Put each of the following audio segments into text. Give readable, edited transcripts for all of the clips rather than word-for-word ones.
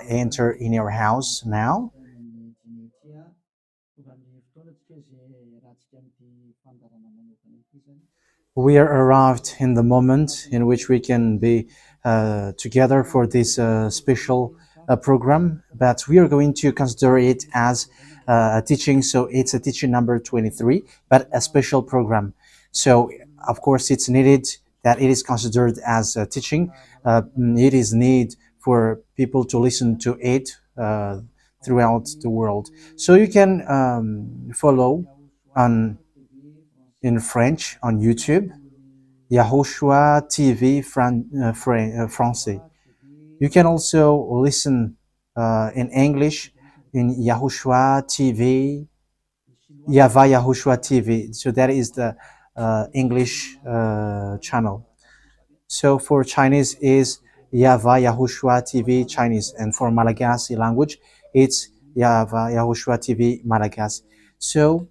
enter in your house now. We are arrived in the moment in which we can be together for this special program, but we are going to consider it as a teaching. So it's a teaching number 23, but a special program. So of course it's needed that it is considered as a teaching. It is need for people to listen to it throughout the world. So you can follow on in French on YouTube, YAHOSHUAH TV Français. You can also listen in English in YAHOSHUAH TV, YAHVAH YAHOSHUAH TV. So that is the English channel. So for Chinese is YAHVAH YAHOSHUAH TV Chinese, and for Malagasy language it's YAHVAH YAHOSHUAH TV Malagasy. So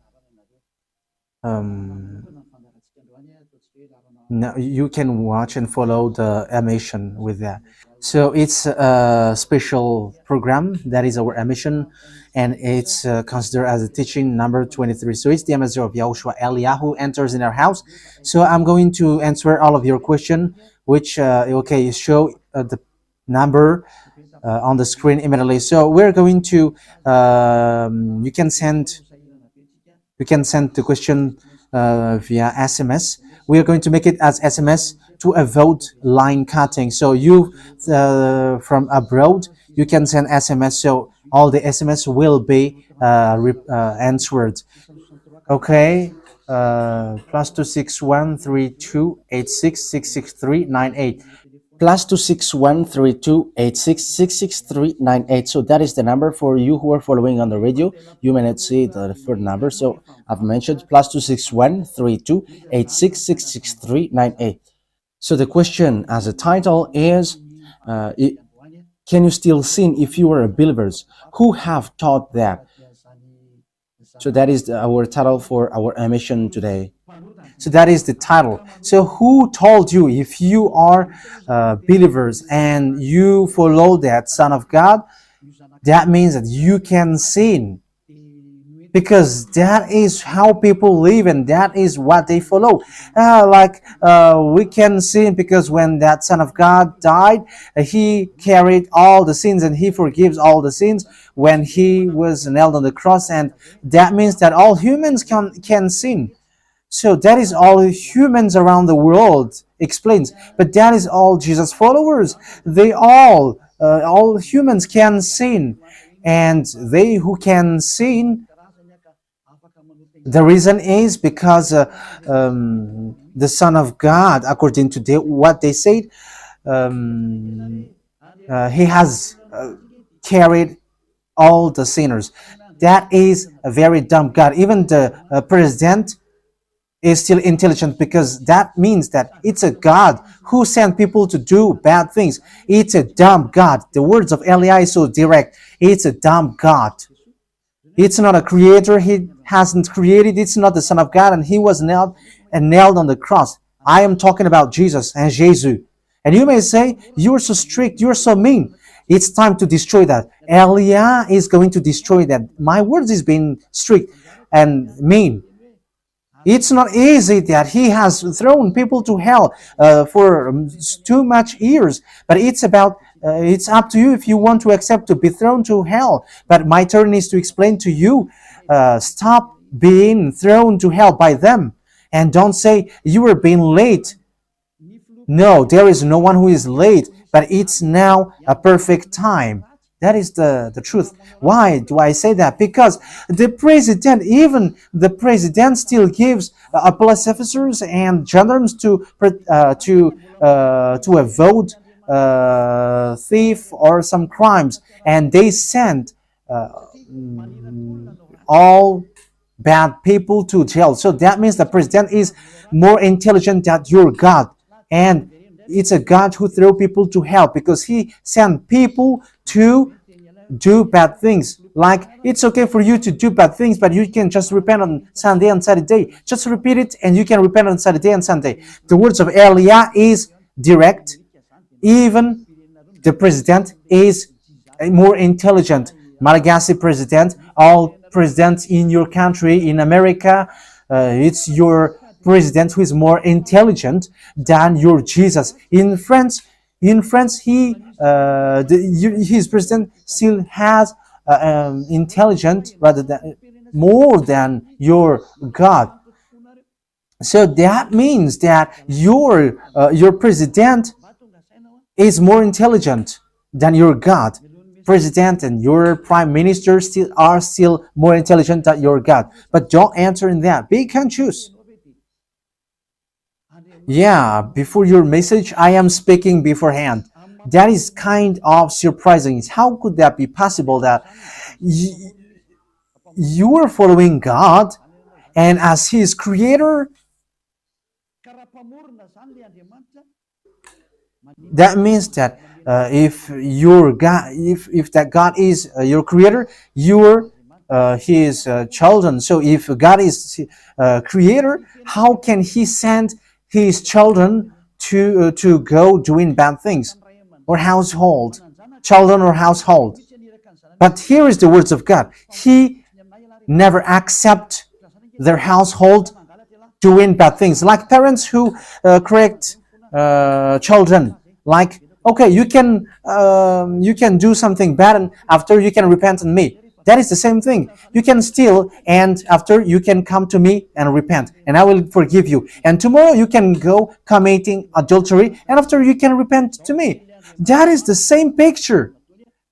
now you can watch and follow the emission with that. So it's a special program that is our emission, and it's considered as a teaching number 23. So it's the message of Yahushua Eliyahu enters in our house. So I'm going to answer all of your question, which okay, show the number on the screen immediately. So we're going to you can send the question via SMS. We are going to make it as SMS to avoid line cutting. So you from abroad, you can send SMS. So all the SMS will be answered. Okay. +2613286666398. +2613286666398. So that is the number for you who are following on the radio. You may not see the third number, so I've mentioned +2613286666398. So the question as a title is, can you still sin if you are a believers? Who have taught that? So that is our title for our emission today. So that is the title. So who told you if you are believers and you follow that Son of God, that means that you can sin? Because that is how people live and that is what they follow. We can sin because when that Son of God died, he carried all the sins and he forgives all the sins when he was nailed on the cross, and that means that all humans can sin. So that is all humans around the world explains. But that is all Jesus followers. They all humans can sin. And they who can sin, the reason is because the Son of God, according to what they said, he has carried all the sinners. That is a very dumb God. Even the president is still intelligent, because that means that it's a God who sent people to do bad things. It's a dumb God. The words of Eli is so direct. It's a dumb God. It's not a creator. He hasn't created. It's not the Son of God, and he was nailed on the cross. I am talking about Jesus and Jesus. And you may say, you're so strict, you're so mean. It's time to destroy that. Elia is going to destroy that. My words is being strict and mean. It's not easy that he has thrown people to hell for too much years, but it's about it's up to you if you want to accept to be thrown to hell. But my turn is to explain to you, stop being thrown to hell by them, and don't say you were being late. No, there is no one who is late, but it's now a perfect time. That is the truth. Why do I say that? Because the president, even the president, still gives police officers and gendarmes to avoid thief or some crimes, and they send all bad people to jail. So that means the president is more intelligent than your God, and it's a God who throw people to hell because he sent people to do bad things. Like, it's okay for you to do bad things, but you can just repent on Sunday and Saturday. Just repeat it and you can repent on Saturday and Sunday. The words of Elia is direct. Even The president is more intelligent. Malagasy president, all presidents in your country, in America, it's your president who is more intelligent than your Jesus. In France, his president still has intelligent rather than more than your God. So that means that your president is more intelligent than your God. President and your prime minister are still more intelligent than your God. But don't answer in that. Be conscious. Yeah, before your message, I am speaking beforehand. That is kind of surprising. How could that be possible that you are following God and as His creator, that means that if your God, if that God is your creator, you're His children. So if God is creator, how can He send His children to go doing bad things or household, children or household? But here is the words of God. He never accept their household doing bad things, like parents who correct children, like, okay, you can do something bad and after you can repent on me. That is the same thing. You can steal and after you can come to me and repent and I will forgive you. And tomorrow you can go committing adultery and after you can repent to me. That is the same picture.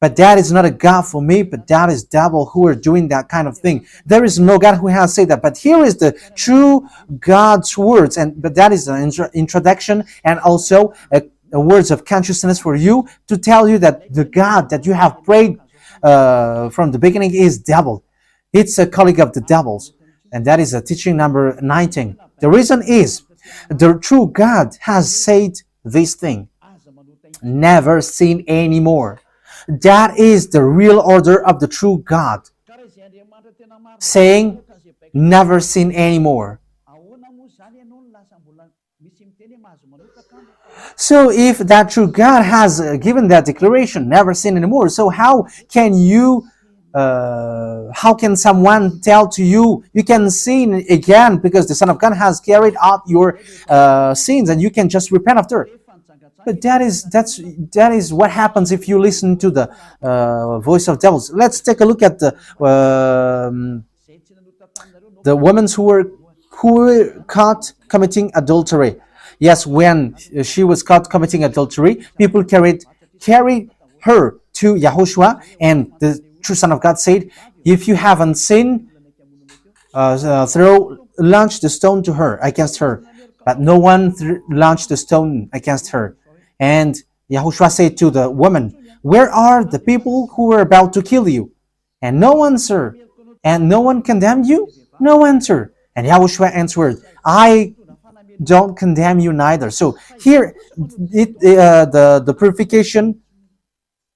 But that is not a God for me, but that is devil who are doing that kind of thing. There is no God who has said that. But here is the true God's words, but that is an introduction and also a words of consciousness for you to tell you that the God that you have prayed from the beginning is devil. It's a colleague of the devils. And that is a teaching number 19. The reason is the true God has said this thing. Never sin anymore. That is the real order of the true God, saying never sin anymore. So if that true God has given that declaration, never sin anymore, so how can someone tell to you, you can sin again because the Son of God has carried out your sins and you can just repent after? But that is what happens if you listen to the voice of devils. Let's take a look at the women who were caught committing adultery. Yes, when she was caught committing adultery, people carried her to YAHOSHUAH, and the true Son of God said, "If you haven't sinned, launch the stone to her against her." But no one launched the stone against her. And YAHOSHUAH said to the woman, "Where are the people who were about to kill you?" And no answer. And no one condemned you? No answer. And YAHOSHUAH answered, "I don't condemn you neither." So here, the purification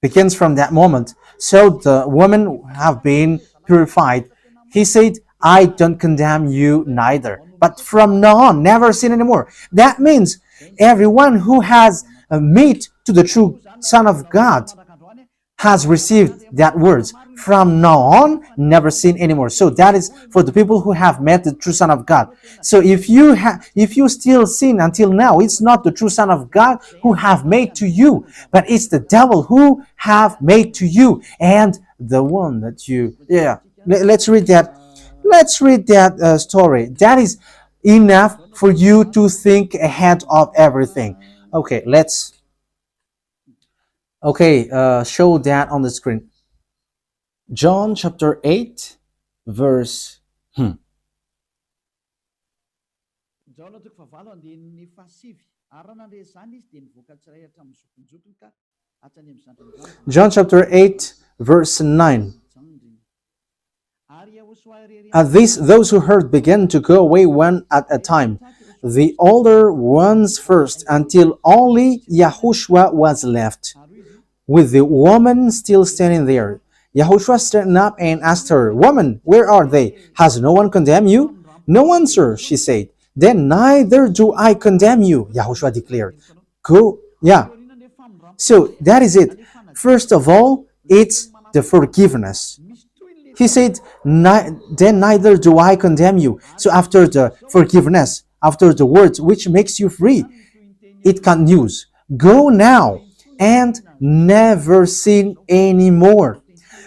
begins from that moment. So the women have been purified. He said, "I don't condemn you neither. But from now on, never sin anymore." That means everyone who has meet to the true Son of God has received that words. From now on, never sin anymore. So that is for the people who have met the true Son of God. So if you still sin until now, it's not the true Son of God who have made to you, but it's the devil who have made to you, and the one that you. Yeah, let's read that. Let's read that story. That is enough for you to think ahead of everything. Okay, show that on the screen. John chapter 8, verse. John chapter 8, verse 9. At this, those who heard began to go away one at a time, the older ones first, until only YAHOSHUAH was left, with the woman still standing there. YAHOSHUAH straightened up and asked her, "Woman, where are they? Has no one condemned you?" "No one, sir," she said. "Then neither do I condemn you," YAHOSHUAH declared. Go, yeah. So that is it. First of all, it's the forgiveness. He said, then neither do I condemn you. So after the forgiveness, after the words which makes you free, it continues. Go now and never sin anymore.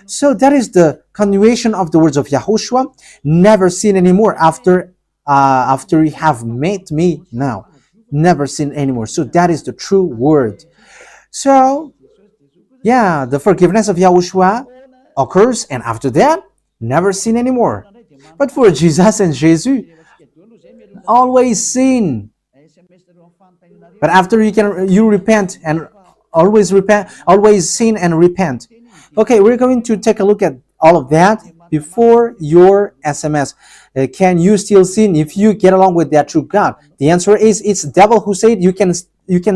So that is the continuation of the words of Yahushua. Never sin anymore after you have met me now. Never sin anymore. So that is the true word. So yeah, the forgiveness of Yahushua occurs, and after that, never sin anymore. But for Jesus and Jesus, always sin. But after you repent and always sin and repent. Okay, we're going to take a look at all of that before your SMS. Can you still sin if you get along with that true God? The answer is it's the devil who said you can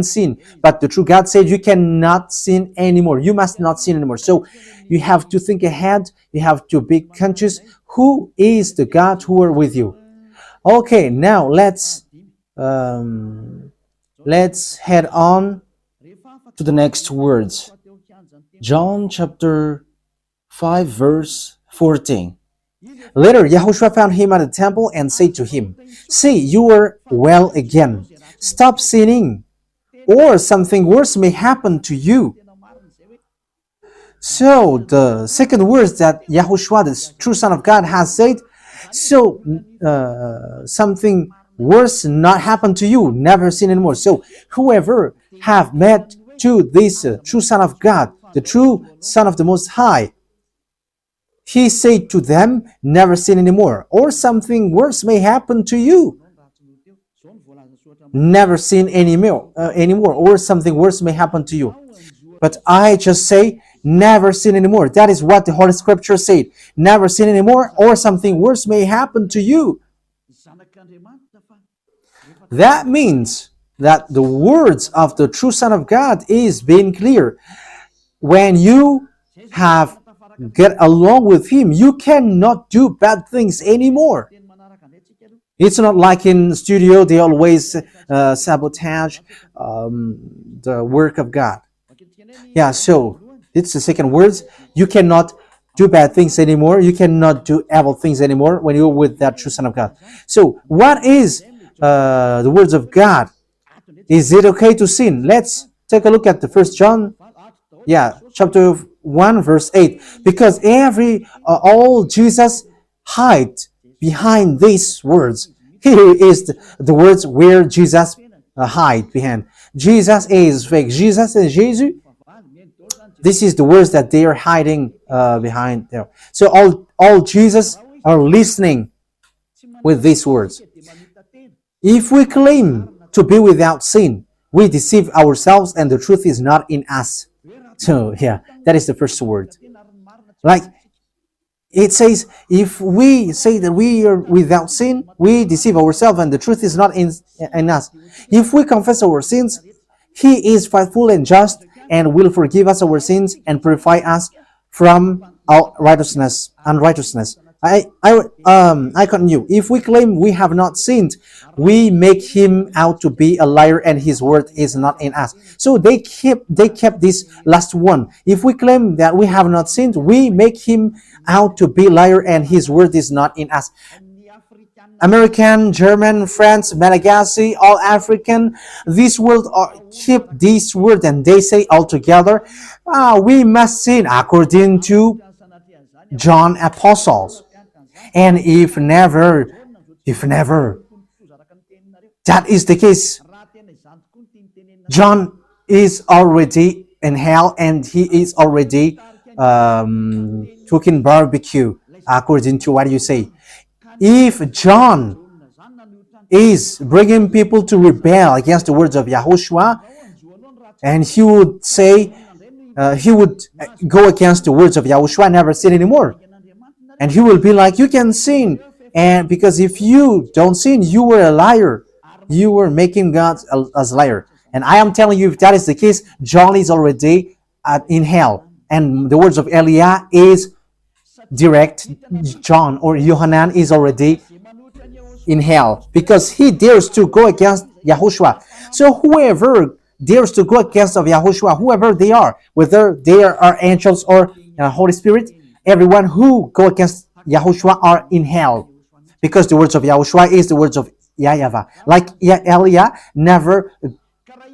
sin, but the true God said you cannot sin anymore. You must not sin anymore. So you have to think ahead. You have to be conscious. Who is the God who are with you? Okay, now let's head on to the next words. John chapter 5 verse 14. Later, Yahushua found him at the temple and said to him, "See, you are well again. Stop sinning, or something worse may happen to you." So, the second words that Yahushua, the true Son of God, has said, so something worse not happen to you, never sin anymore. So, whoever have met to this true Son of God, the true Son of the Most High, he said to them, never sin anymore, or something worse may happen to you. Never sin anymore, or something worse may happen to you. But I just say, never sin anymore. That is what the Holy Scripture said. Never sin anymore, or something worse may happen to you. That means that the words of the true Son of God is being clear. When you have get along with him, you cannot do bad things anymore. It's not like in studio, they always sabotage the work of God. Yeah, so it's the second words. You cannot do bad things anymore. You cannot do evil things anymore when you're with that true Son of God. So what is the words of God? Is it okay to sin? Let's take a look at the 1 John, chapter 1 verse 8. Because all Jesus hide behind these words. Here is the words where Jesus hide behind. Jesus is fake. Jesus and Jesus, this is the words that they are hiding behind there. So all Jesus are listening with these words. If we claim to be without sin, we deceive ourselves and the truth is not in us. So that is the first word. Like it says, if we say that we are without sin, we deceive ourselves and the truth is not in us. If we confess our sins, he is faithful and just and will forgive us our sins and purify us from all unrighteousness. I continue. If we claim we have not sinned, we make him out to be a liar and his word is not in us. So they kept this last one. If we claim that we have not sinned, we make him out to be a liar and his word is not in us. American, German, French, Malagasy, all African, this world keep this word and they say all together, we must sin according to John Apostles. And if never, that is the case, John is already in hell and he is already cooking barbecue, according to what you say. If John is bringing people to rebel against the words of Yahushua, and he would say, he would go against the words of Yahushua, never sin anymore. And he will be like, you can sin. And because if you don't sin, you were a liar. You were making God as a liar. And I am telling you, if that is the case, John is already in hell. And the words of Eliah is direct. John or Yohanan is already in hell because he dares to go against Yahushua. So whoever dares to go against of Yahushua, whoever they are, whether they are angels or Holy Spirit, everyone who go against Yahushua are in hell, because the words of Yahushua is the words of YAHVAH. Like Elia never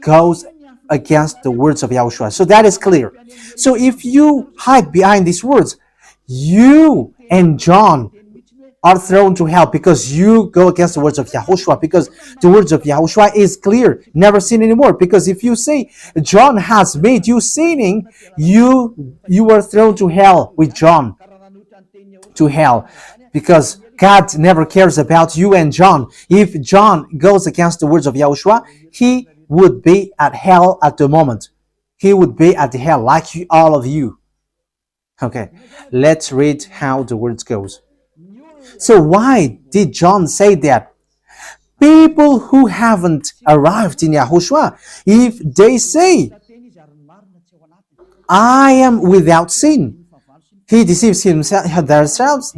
goes against the words of Yahushua. So that is clear. So if you hide behind these words, you and John are thrown to hell because you go against the words of Yahushua, because the words of Yahushua is clear, never sin anymore. Because if you say John has made you sinning, you are thrown to hell with John, to hell, because God never cares about you and John. If John goes against the words of Yahushua, he would be at hell at the moment. He would be at the hell like all of you. Okay, let's read how the words goes. So why did John say that? People who haven't arrived in Yahushua, if they say, I am without sin, he deceives themselves,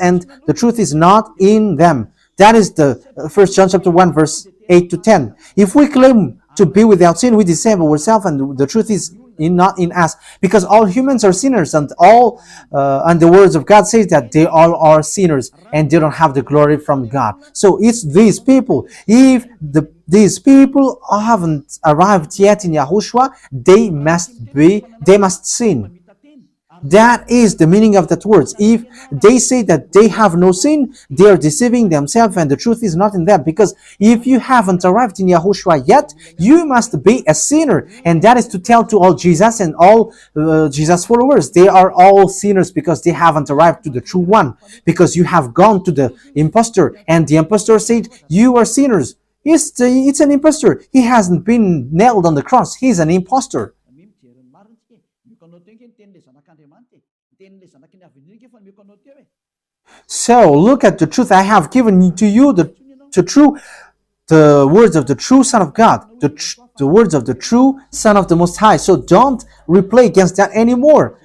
and the truth is not in them. That is the 1 John chapter 1, verse 8 to 10. If we claim to be without sin, we deceive ourselves, and the truth is not in us, because all humans are sinners, and and the words of God says that they all are sinners and they don't have the glory from God. So it's these people. If these people haven't arrived yet in Yahushua, they must sin. That is the meaning of that words. If they say that they have no sin, they are deceiving themselves, and the truth is not in them. Because if you haven't arrived in Yahushua yet, you must be a sinner. And that is to tell to all Jesus and all Jesus followers. They are all sinners because they haven't arrived to the true one. Because you have gone to the impostor, and the impostor said, you are sinners. It's an impostor. He hasn't been nailed on the cross. He's an impostor. So look at the truth. I have given to you the words of the true Son of God, the words of the true Son of the Most High. So don't replay against that anymore.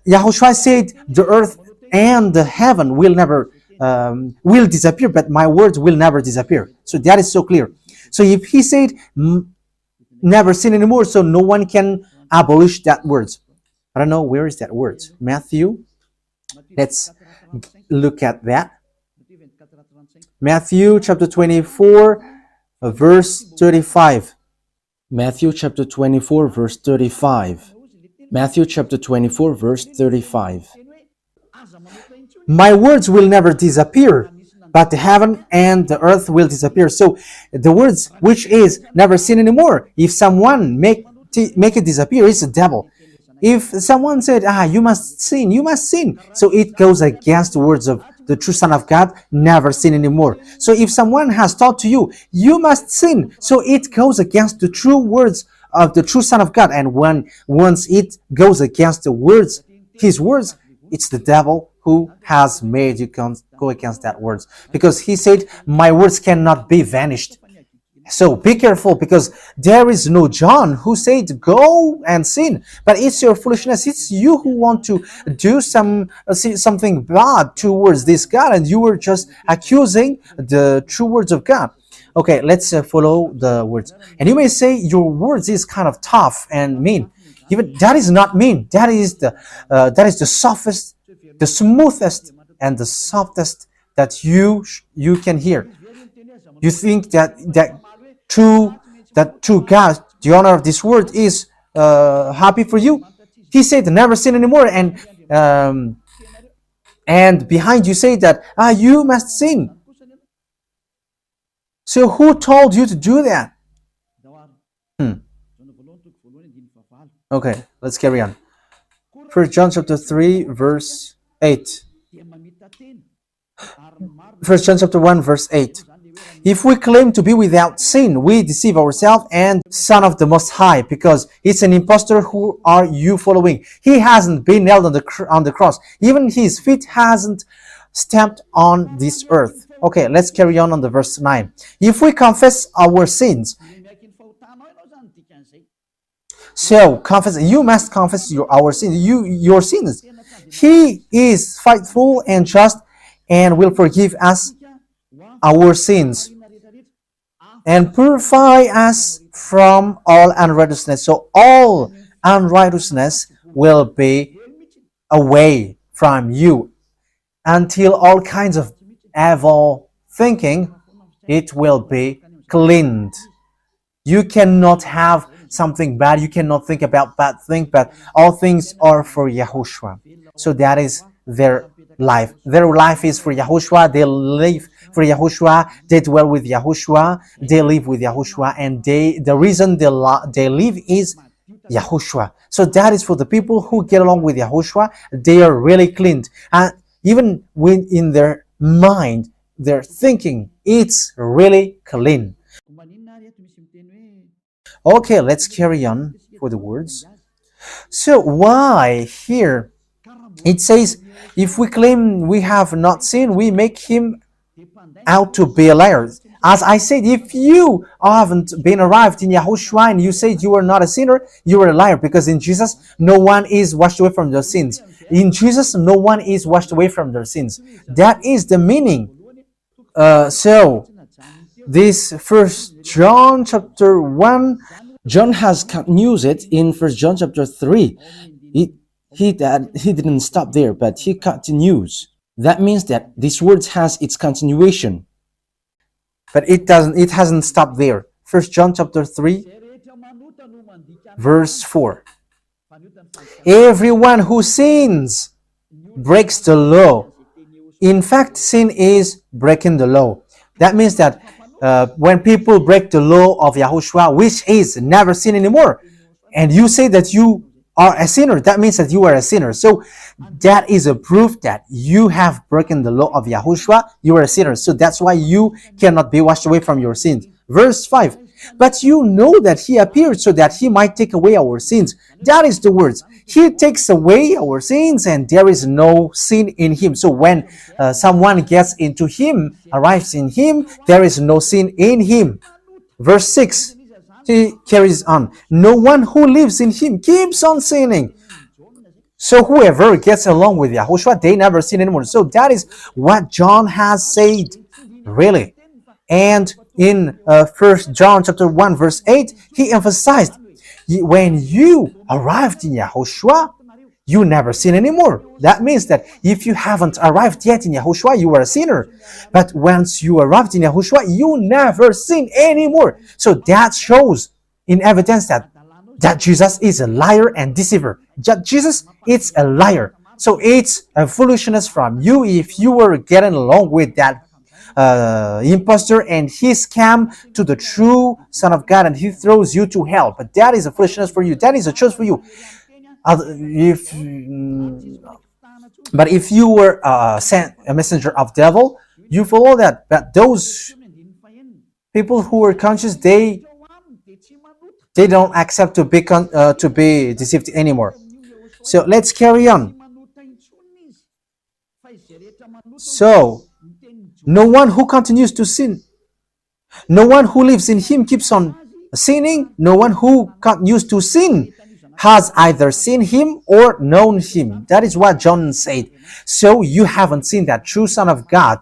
Yahushua said the earth and the heaven will never will disappear, but my words will never disappear. So that is so clear. So if he said never sin anymore, so no one can abolish that words. I don't know, where is that word? Matthew. Let's look at that. Matthew chapter 24, verse 35. Matthew chapter 24, verse 35. Matthew chapter 24, verse 35. My words will never disappear, but the heaven and the earth will disappear. So the words which is never sin anymore, if someone make it disappear, it's the devil. If someone said, you must sin, you must sin. So it goes against the words of the true Son of God, never sin anymore. So if someone has taught to you, you must sin. So it goes against the true words of the true Son of God. And once it goes against the words, his words, it's the devil who has made you go against that words. Because he said, my words cannot be vanished. So be careful, because there is no John who said go and sin, but it's your foolishness. It's you who want to do something bad towards this God, and you were just accusing the true words of God. Okay, let's follow the words. And you may say your words is kind of tough and mean. Even that is not mean. That is the softest, the smoothest, and the softest that you can hear. You think that true God, the honor of this word, is happy for you. He said never sin anymore, and behind you say that you must sin. So who told you to do that? Okay, let's carry on. 1 John chapter 3, verse 8. 1 John chapter 1, verse 8. If we claim to be without sin, we deceive ourselves and Son of the Most High, because it's an impostor. Who are you following? He hasn't been nailed on the cross. Even his feet hasn't stamped on this earth. Okay, let's carry on the verse 9. If we confess our sins, so confess. You must confess our sins. Your sins. He is faithful and just, and will forgive us our sins and purify us from all unrighteousness. So all unrighteousness will be away from you until all kinds of evil thinking, it will be cleaned. You cannot have something bad. You cannot think about bad things, but all things are for Yahushua. So that is their life. Their life is for Yahushua. They live for Yahushua. They dwell with Yahushua. They live with Yahushua, and the reason they live is Yahushua. So that is for the people who get along with Yahushua. They are really cleaned, and even when in their mind, their thinking, it's really clean. Okay, let's carry on for the words. So why here it says, if we claim we have not sinned, we make him out to be a liar. As I said, if you haven't been arrived in Yahushua and you say you are not a sinner, you are a liar, because in Jesus no one is washed away from their sins. In Jesus no one is washed away from their sins. That is the meaning. So this First John chapter 1, John has continued it in First John chapter 3. He didn't stop there, but he continues. That means that this word has its continuation. But it hasn't stopped there. First John chapter 3, verse 4. Everyone who sins breaks the law. In fact, sin is breaking the law. That means that when people break the law of Yahushua, which is never sin anymore, and you say that you are a sinner, that means that you are a sinner. So that is a proof that you have broken the law of Yahushua. You are a sinner. So that's why you cannot be washed away from your sins. Verse 5. But you know that he appeared so that he might take away our sins. That is the words. He takes away our sins, and there is no sin in him. So when someone gets into him, arrives in him, there is no sin in him. Verse 6. He carries on. No one who lives in him keeps on sinning. So whoever gets along with Yahushua, they never sin anymore. So that is what John has said, really. And in 1 John chapter 1 verse 8, he emphasized, when you arrived in Yahushua, you never sin anymore. That means that if you haven't arrived yet in Yahushua, you are a sinner. But once you arrived in Yahushua, you never sin anymore. So that shows in evidence that Jesus is a liar and deceiver. Jesus is a liar. So it's a foolishness from you if you were getting along with that impostor and he scam to the true Son of God and he throws you to hell. But that is a foolishness for you. That is a choice for you. But if you were sent a messenger of devil, you follow that. But those people who are conscious, they don't accept to be deceived anymore. So let's carry on. So no one who continues to sin, no one who lives in him keeps on sinning. No one who continues to sin has either seen him or known him. That is what John said. So you haven't seen that true Son of God.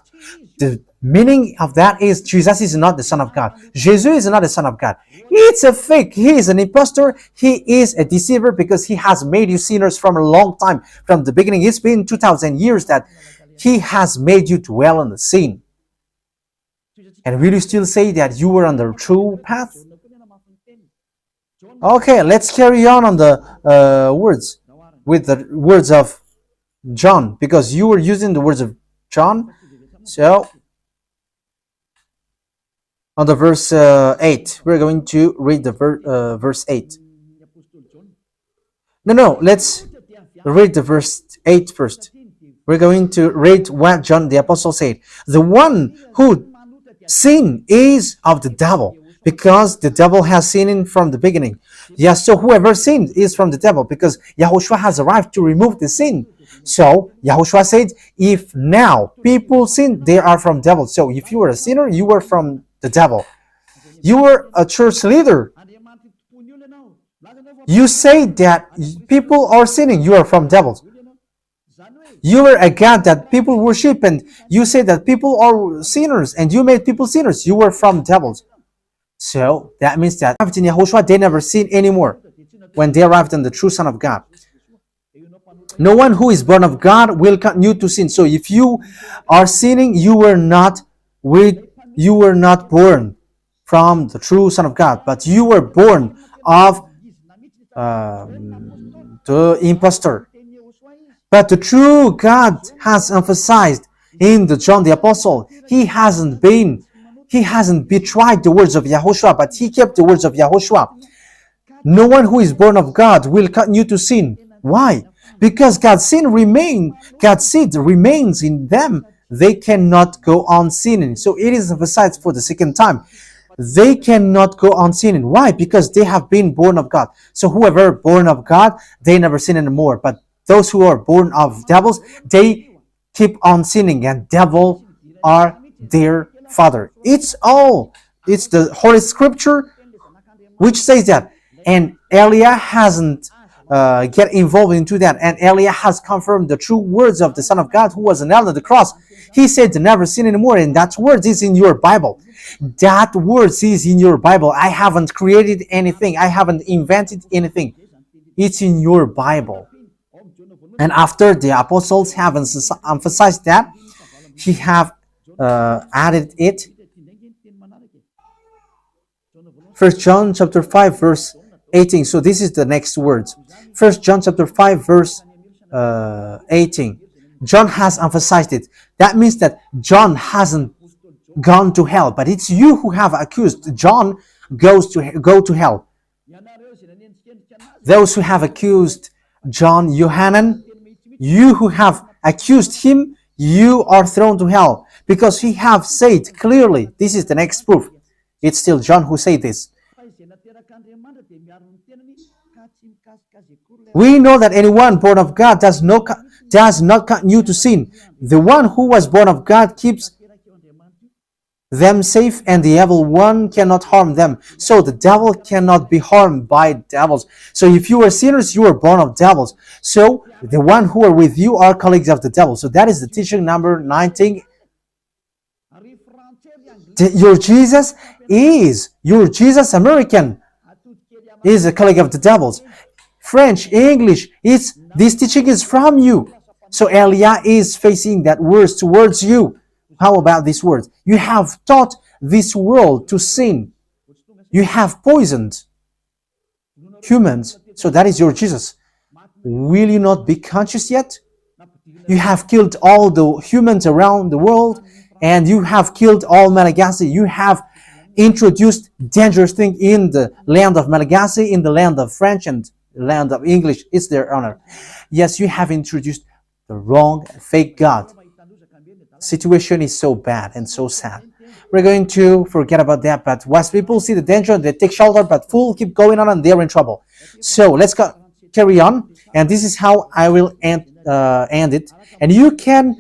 The meaning of that is Jesus is not the Son of God. Jesus is not the Son of God. It's a fake. He is an impostor. He is a deceiver because he has made you sinners from a long time. From the beginning, it's been 2,000 years that he has made you dwell on the sin. And will you still say that you were on the true path? Okay, let's carry on the words with the words of John, because you were using the words of John. So on the verse 8, we're going to read the verse 8. No, let's read the verse 8 first. We're going to read what John the Apostle said. The one who sinned is of the devil, because the devil has sinned from the beginning. Yes, so whoever sinned is from the devil, because Yahushua has arrived to remove the sin. So Yahushua said, if now people sin, they are from devil. So if you were a sinner, you were from the devil. You were a church leader. You say that people are sinning, you are from devils. You were a God that people worship, and you say that people are sinners, and you made people sinners, you were from devils. So that means that in Yahushua, they never sin anymore when they arrived in the true Son of God. No one who is born of God will continue to sin. So if you are sinning, you were not born from the true Son of God, but you were born of the impostor. But the true God has emphasized in the John the Apostle, he hasn't betrayed the words of YAHOSHUAH, but he kept the words of YAHOSHUAH. No one who is born of God will continue to sin. Why? Because God's seed remains in them. They cannot go on sinning. So it is emphasized for the second time. They cannot go on sinning. Why? Because they have been born of God. So whoever born of God, they never sin anymore. But those who are born of devils, they keep on sinning, and devil are their father. It's the Holy Scripture which says that. And Elia hasn't get involved into that. And Elia has confirmed the true words of the Son of God who was nailed on the cross. He said to never sin anymore, and that word is in your Bible. That word is in your Bible. I haven't created anything. I haven't invented anything. It's in your Bible. And after the apostles have emphasized that, he have added it. 1 John chapter 5 verse 18. So this is the next words. 1 John chapter 5 verse 18. John has emphasized it. That means that John hasn't gone to hell, but it's you who have accused John go to hell. Those who have accused John Yohanan, you who have accused him, you are thrown to hell, because he have said clearly. This is the next proof. It's still John who said this. We know that anyone born of God does not continue to sin. The one who was born of God keeps them safe, and the evil one cannot harm them. So the devil cannot be harmed by devils. So if you are sinners, you are born of devils. So the one who are with you are colleagues of the devil. So that is the teaching number 19. Your Jesus American is a colleague of the devils. French, English, this teaching is from you. So Elia is facing that words towards you. How about these words? You have taught this world to sin. You have poisoned humans. So that is your Jesus. Will you not be conscious yet? You have killed all the humans around the world, and you have killed all Malagasy. You have introduced dangerous things in the land of Malagasy, in the land of French, and the land of English. It's their honor. Yes, you have introduced the wrong, fake God. Situation is so bad and so sad. We're going to forget about that, but once people see the danger, they take shelter, but fools keep going on and they're in trouble. So let's carry on, and this is how I will end it. And you can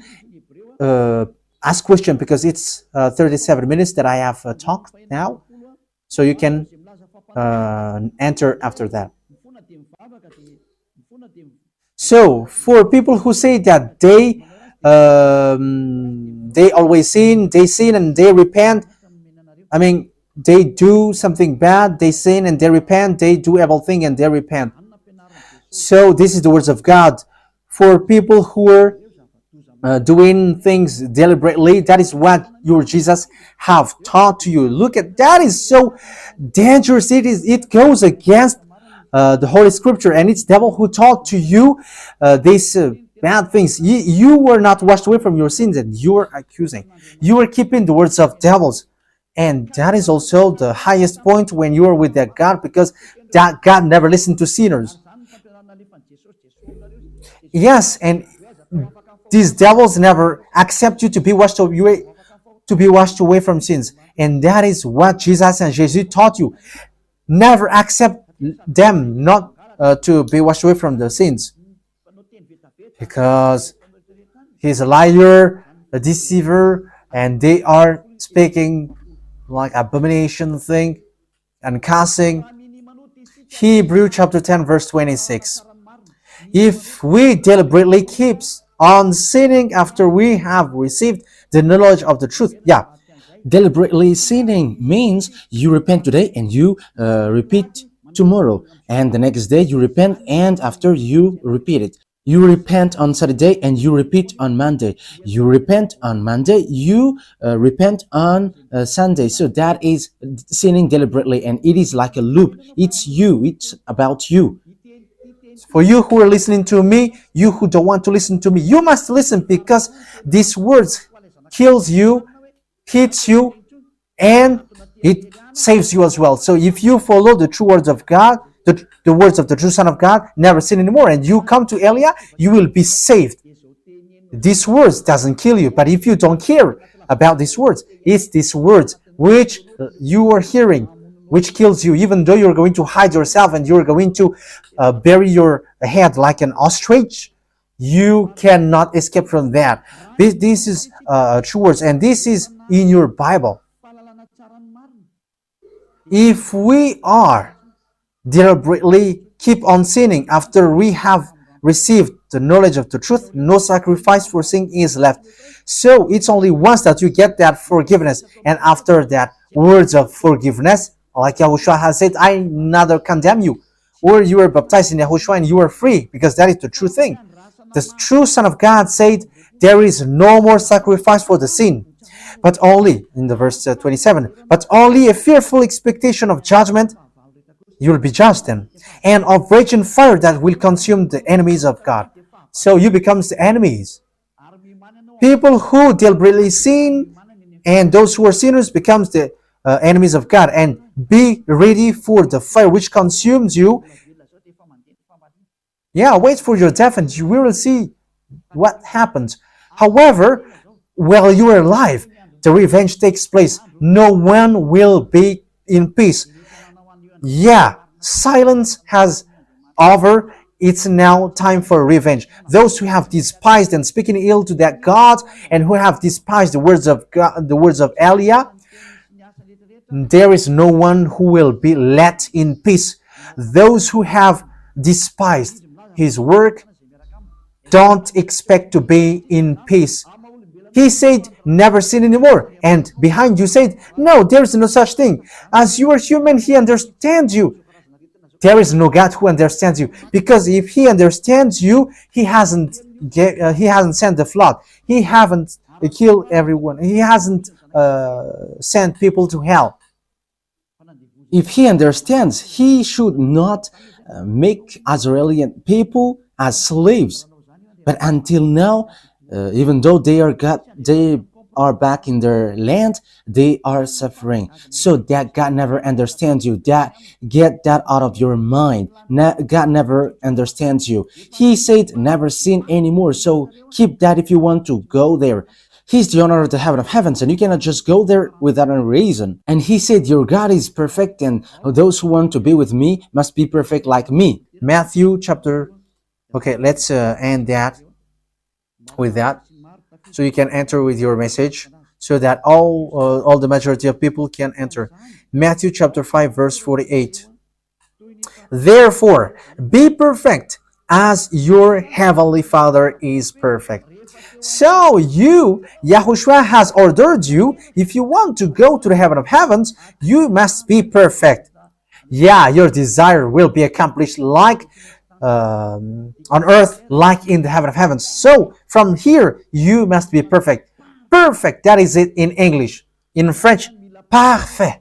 ask question, because it's 37 minutes that I have talked now, so you can enter after that. So for people who say that they always sin, and they repent. I mean, they do something bad, they sin and they repent. They do everything and they repent. So this is the words of God. For people who are doing things deliberately, that is what your Jesus have taught to you. Look at that, is so dangerous. It goes against the Holy Scripture, and it's devil who taught to you these bad things. You were not washed away from your sins, and you are accusing. You are keeping the words of devils, and that is also the highest point when you are with that God, because that God never listened to sinners. Yes, and these devils never accept you to be washed away from sins, and that is what Jesus and Jesus taught you. Never accept them not to be washed away from the sins, because he's a liar, a deceiver, and they are speaking like abomination thing and cussing. Hebrew chapter 10 verse 26. If we deliberately keep on sinning after we have received the knowledge of the truth, Deliberately sinning means you repent today and you repeat tomorrow, and the next day you repent, and after you repeat it. You repent on Saturday and you repeat on Monday. You repent on Monday, you repent on Sunday. So that is sinning deliberately, and it is like a loop. It's you, it's about you. For you who are listening to me, you who don't want to listen to me, you must listen, because these words kills you, hits you, and it saves you as well. So if you follow the true words of God, the words of the true Son of God, never sin anymore, and you come to Elia, you will be saved. These words doesn't kill you, but if you don't care about these words, it's these words which you are hearing which kills you, even though you're going to hide yourself and you're going to bury your head like an ostrich. You cannot escape from that. This is true words, and this is in your Bible. If we are deliberately keep on sinning after we have received the knowledge of the truth, no sacrifice for sin is left. So it's only once that you get that forgiveness, and after that words of forgiveness, like Yahushua has said, I neither condemn you, or you are baptized in Yahushua and you are free, because that is the true thing. The true Son of God said, there is no more sacrifice for the sin, but only, in the verse 27, but only a fearful expectation of judgment. You will be judged then, and of raging fire that will consume the enemies of God. So you become the enemies. People who deliberately sin and those who are sinners becomes the enemies of God, and be ready for the fire which consumes you. Yeah, wait for your death and you will see what happens. However, while you are alive, the revenge takes place. No one will be in peace. Yeah, silence has over. It's now time for revenge. Those who have despised and speaking ill to that God, and who have despised the words of God, the words of Elia, there is no one who will be let in peace. Those who have despised his work don't expect to be in peace. He said, never sin anymore. And behind you said, no, there is no such thing. As you are human, he understands you. There is no God who understands you. Because if he understands you, he hasn't sent the flood. He hasn't killed everyone. He hasn't sent people to hell. If he understands, he should not make Israeli people as slaves. But until now, even though they are back in their land, they are suffering. So that God never understands you. That get that out of your mind. God never understands you. He said, never sin anymore. So keep that if you want to go there. He's the owner of the heaven of heavens, and you cannot just go there without a reason. And he said, your God is perfect, and those who want to be with me must be perfect like me. Matthew chapter. Okay, let's end that with that, so you can enter with your message, so that all the majority of people can enter. Matthew chapter 5 verse 48. Therefore, be perfect as your heavenly Father is perfect. So Yahushua has ordered you, if you want to go to the heaven of heavens, you must be perfect. Yeah, your desire will be accomplished like on earth, like in the heaven of heavens. So from here, you must be perfect. Perfect, that is it in English. In French, parfait.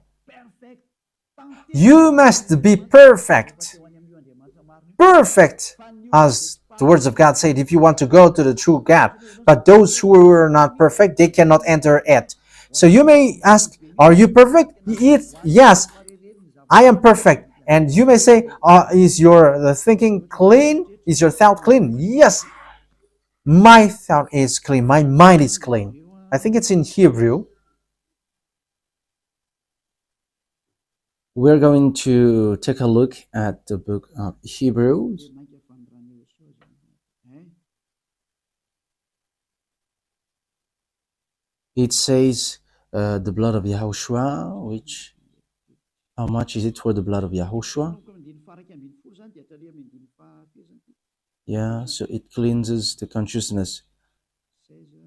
You must be perfect. Perfect, as the words of God said, if you want to go to the true God. But those who are not perfect, they cannot enter it. So you may ask, are you perfect? Yes, I am perfect. And you may say, is your thinking clean? Is your thought clean? Yes, my thought is clean. My mind is clean. I think it's in Hebrew. We're going to take a look at the book of Hebrews. It says the blood of Yahushua, which, how much is it for the blood of Yahushua? Yeah, so it cleanses the consciousness.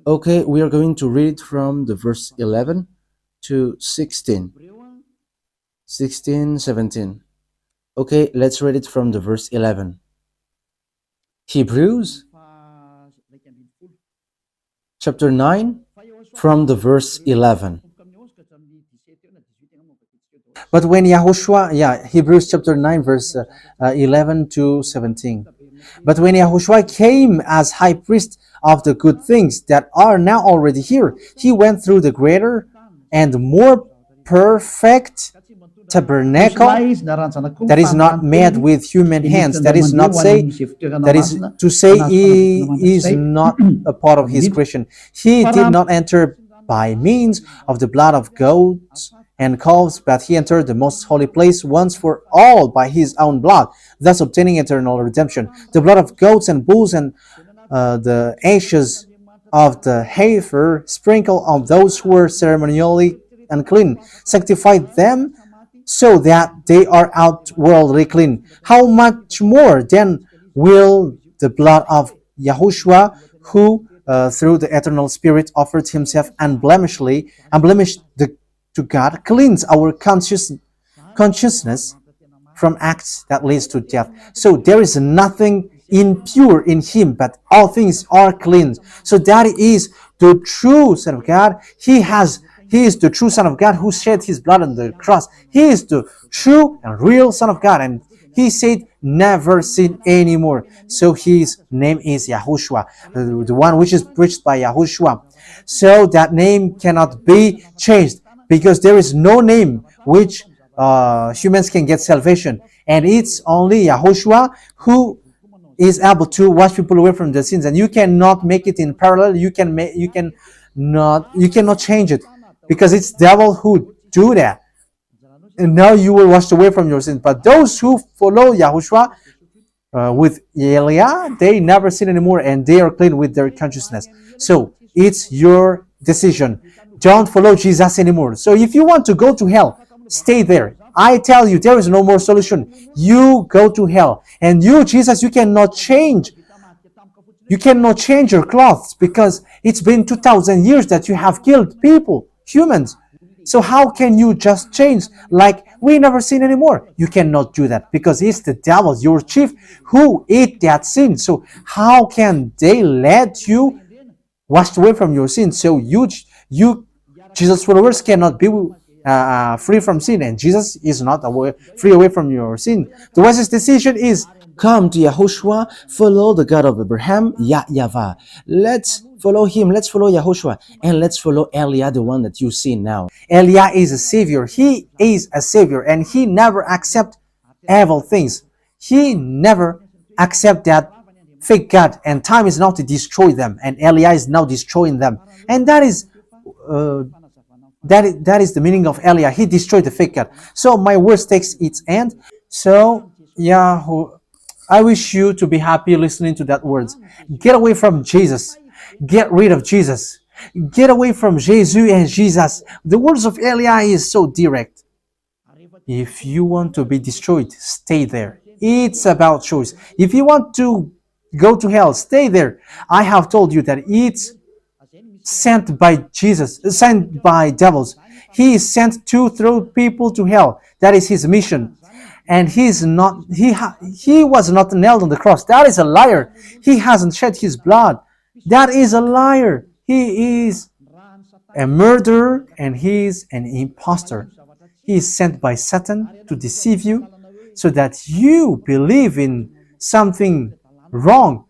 Okay, we are going to read from the verse 11. to 16. 16, 17. Okay, let's read it from the verse 11. Hebrews chapter 9 from the verse 11. But when Yahushua, Hebrews chapter 9, verse 11 to 17. But when Yahushua came as high priest of the good things that are now already here, he went through the greater and more perfect tabernacle that is not made with human hands. That is to say he is not a part of his creation. He did not enter by means of the blood of goats and calves, but he entered the most holy place once for all by his own blood, thus obtaining eternal redemption. The blood of goats and bulls and the ashes of the heifer sprinkled on those who were ceremonially unclean, sanctified them so that they are outwardly clean. How much more then will the blood of YAHOSHUAH, who through the eternal Spirit offered himself unblemished to God, cleanse our consciousness from acts that leads to death. So there is nothing impure in him, but all things are clean. So that is the true Son of God. He is the true Son of God who shed his blood on the cross. He is the true and real Son of God, and he said never sin anymore. So his name is Yahushua, the one which is preached by Yahushua. So that name cannot be changed, because there is no name which humans can get salvation, and it's only Yahushua who is able to wash people away from their sins. And you cannot make it in parallel. You cannot change it, because it's devil who do that. And now you will wash away from your sins. But those who follow Yahushua with Elia, they never sin anymore, and they are clean with their consciousness. So it's your decision. Don't follow Jesus anymore. So if you want to go to hell, stay there. I tell you, there is no more solution. You go to hell. And you, Jesus, you cannot change. You cannot change your clothes, because it's been 2,000 years that you have killed people, humans. So how can you just change like we never sin anymore? You cannot do that, because it's the devil, your chief, who ate that sin. So how can they let you wash away from your sin? So you Jesus followers cannot be free from sin, and Jesus is not free away from your sin. The wisest decision is Come to Yahushua, follow the God of Abraham, YAHVAH. Let's follow him, let's follow Yahushua, and let's follow Elia, the one that you see now. Elia is a savior. He is a savior, and he never accept evil things. He never accept that fake God, and time is now to destroy them, and Elia is now destroying them. And that is the meaning of Elia. He destroyed the fake God. So my words takes its end. So I wish you to be happy listening to that words. Get away from Jesus. Get rid of Jesus. Get away from Jesus and Jesus. The words of Elia is so direct. If you want to be destroyed, stay there. It's about choice. If you want to go to hell, stay there. I have told you that it's sent by Jesus, sent by devils. He is sent to throw people to hell. That is his mission. And he was not nailed on the cross. That is a liar. He hasn't shed his blood. That is a liar. He is a murderer, and he is an impostor. He is sent by Satan to deceive you, so that you believe in something wrong.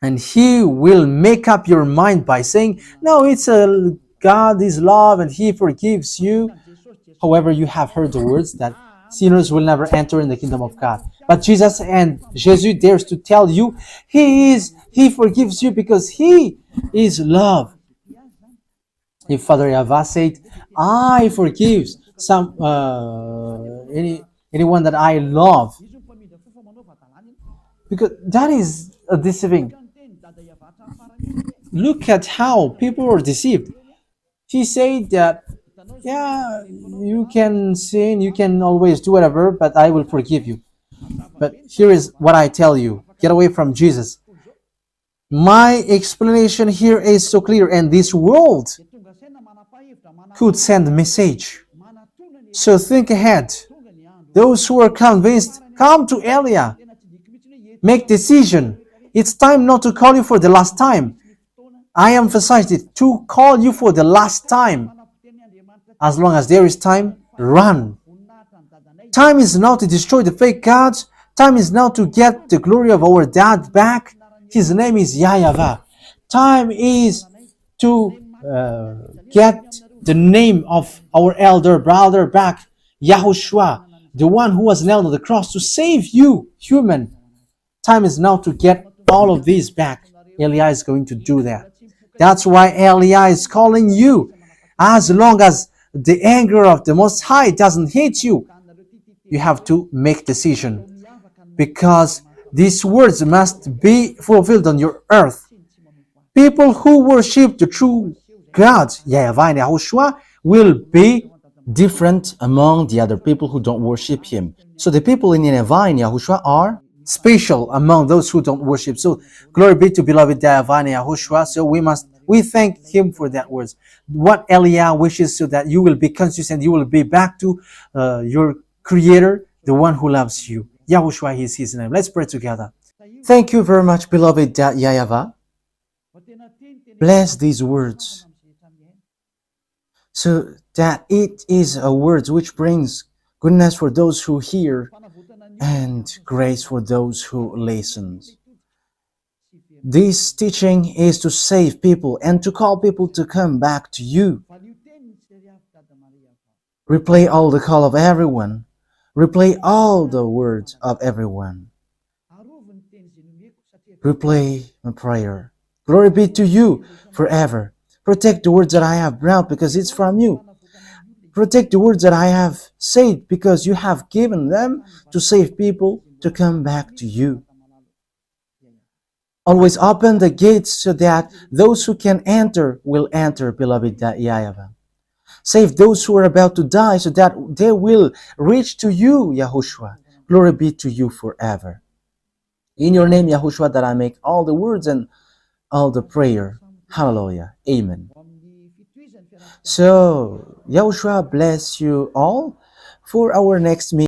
And he will make up your mind by saying, no, God is love and he forgives you. However, you have heard the words that sinners will never enter in the kingdom of God. But Jesus dares to tell you, he forgives you because he is love. If Father YAHVAH said, I forgive anyone that I love, because that is deceiving. Look at how people are deceived. He said that, yeah, you can sin, you can always do whatever, but I will forgive you. But here is what I tell you. Get away from Jesus. My explanation here is so clear, and this world could send a message. So think ahead. Those who are convinced, come to Elia. Make decision. It's time not to call you for the last time. I emphasized it, to call you for the last time. As long as there is time, run. Time is now to destroy the fake gods. Time is now to get the glory of our dad back. His name is YAHVAH. Time is to get the name of our elder brother back, YAHOSHUAH, the one who was nailed on the cross to save you, human. Time is now to get all of these back. Elia is going to do that. That's why Elia is calling you. As long as the anger of the Most High doesn't hit you, you have to make decision, because these words must be fulfilled on your earth. People who worship the true God, YAHVAH and YAHOSHUAH, will be different among the other people who don't worship him. So the people in YAHVAH and YAHOSHUAH are special among those who don't worship. So glory be to beloved YAHVAH and YAHOSHUAH. So we thank him for that words. What Elia wishes, so that you will be consistent, you will be back to your Creator, the one who loves you. YAHOSHUAH is his name. Let's pray together. Thank you very much, beloved YAHVAH. Bless these words, so that it is a word which brings goodness for those who hear and grace for those who listen. This teaching is to save people and to call people to come back to you. Replay all the call of everyone. Replay all the words of everyone. Replay my prayer. Glory be to you forever. Protect the words that I have brought, because it's from you. Protect the words that I have said, because you have given them to save people to come back to you. Always open the gates so that those who can enter will enter, beloved YAHVAH. Save those who are about to die so that they will reach to you, YAHOSHUAH. Glory be to you forever. In your name, YAHOSHUAH, that I make all the words and all the prayer. Hallelujah. Amen. So, YAHOSHUAH bless you all for our next meeting.